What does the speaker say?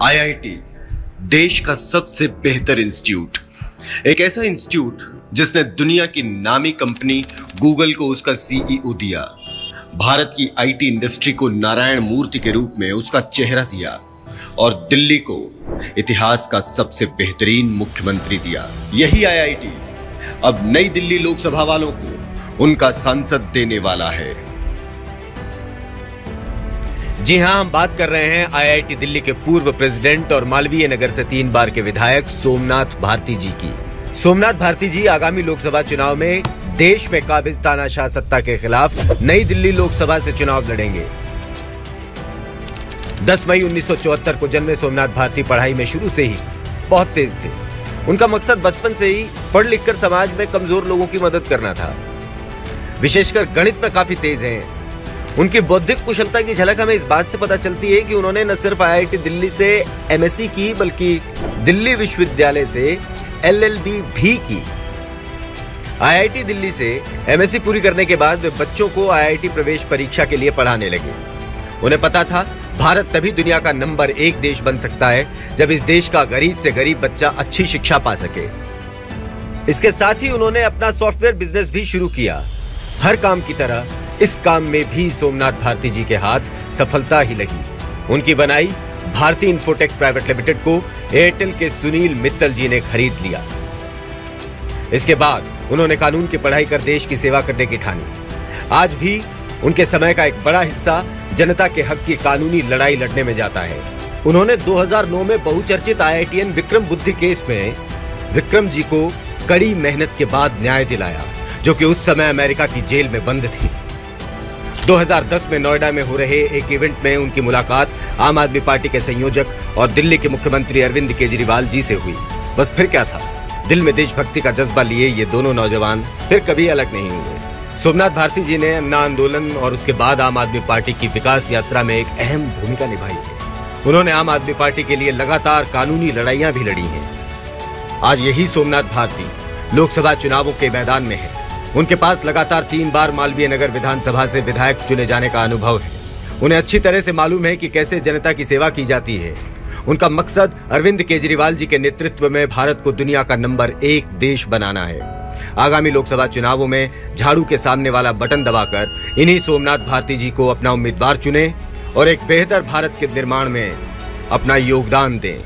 IIT देश का सबसे बेहतर इंस्टीट्यूट, एक ऐसा इंस्टीट्यूट जिसने दुनिया की नामी कंपनी गूगल को उसका सीईओ दिया, भारत की आईटी इंडस्ट्री को नारायण मूर्ति के रूप में उसका चेहरा दिया और दिल्ली को इतिहास का सबसे बेहतरीन मुख्यमंत्री दिया। यही आईआईटी अब नई दिल्ली लोकसभा वालों को उनका सांसद देने वाला है। जी हां, हम बात कर रहे हैं आईआईटी दिल्ली के पूर्व प्रेसिडेंट और मालवीय नगर से 3 बार के विधायक सोमनाथ भारती जी की। सोमनाथ भारती जी आगामी लोकसभा चुनाव में देश में काबिज तानाशाह सत्ता के खिलाफ नई दिल्ली लोकसभा से चुनाव लड़ेंगे। 10 मई 1974 को जन्मे सोमनाथ भारती पढ़ाई में शुरू से ही बहुत तेज थे। उनका मकसद बचपन से ही पढ़ लिखकर समाज में कमजोर लोगों की मदद करना था। विशेषकर गणित में काफी तेज हैं। उनकी बौद्धिक कुशलता की झलक हमें इस बात से पता चलती है कि उन्होंने न सिर्फ आईआईटी दिल्ली से एमएससी की बल्कि दिल्ली विश्वविद्यालय से एलएलबी भी की। आईआईटी दिल्ली से एमएससी पूरी करने के बाद वे बच्चों को आईआईटी प्रवेश परीक्षा के लिए पढ़ाने लगे। उन्हें पता था भारत तभी दुनिया का नंबर 1 देश बन सकता है जब इस देश का गरीब से गरीब बच्चा अच्छी शिक्षा पा सके। इसके साथ ही उन्होंने अपना सॉफ्टवेयर बिजनेस भी शुरू किया। हर काम की तरह इस काम में भी सोमनाथ भारती जी के हाथ सफलता ही लगी। उनकी बनाई भारती इन्फोटेक प्राइवेट लिमिटेड को एयरटेल के सुनील मित्तल जी ने खरीद लिया। इसके बाद उन्होंने कानून की पढ़ाई कर देश की सेवा करने की ठानी। आज भी उनके समय का एक बड़ा हिस्सा जनता के हक की कानूनी लड़ाई लड़ने में जाता है। उन्होंने 2009 में बहुचर्चित आईआईटीएन विक्रम बुद्धि केस में विक्रम जी को कड़ी मेहनत के बाद न्याय दिलाया, जो कि उस समय अमेरिका की जेल में बंद थी। 2010 में नोएडा में हो रहे एक इवेंट में उनकी मुलाकात आम आदमी पार्टी के संयोजक और दिल्ली के मुख्यमंत्री अरविंद केजरीवाल जी से हुई। बस फिर क्या था, दिल में देशभक्ति का जज्बा लिए ये दोनों नौजवान फिर कभी अलग नहीं हुए। सोमनाथ भारती जी ने अन्ना आंदोलन और उसके बाद आम आदमी पार्टी की विकास यात्रा में एक अहम भूमिका निभाई है। उन्होंने आम आदमी पार्टी के लिए लगातार कानूनी लड़ाइयां भी लड़ी हैं। आज यही सोमनाथ भारती लोकसभा चुनावों के मैदान में है। उनके पास लगातार 3 बार मालवीय नगर विधानसभा से विधायक चुने जाने का अनुभव है। उन्हें अच्छी तरह से मालूम है कि कैसे जनता की सेवा की जाती है। उनका मकसद अरविंद केजरीवाल जी के नेतृत्व में भारत को दुनिया का नंबर 1 देश बनाना है। आगामी लोकसभा चुनावों में झाड़ू के सामने वाला बटन दबाकर इन्हीं सोमनाथ भारती जी को अपना उम्मीदवार चुने और एक बेहतर भारत के निर्माण में अपना योगदान दें।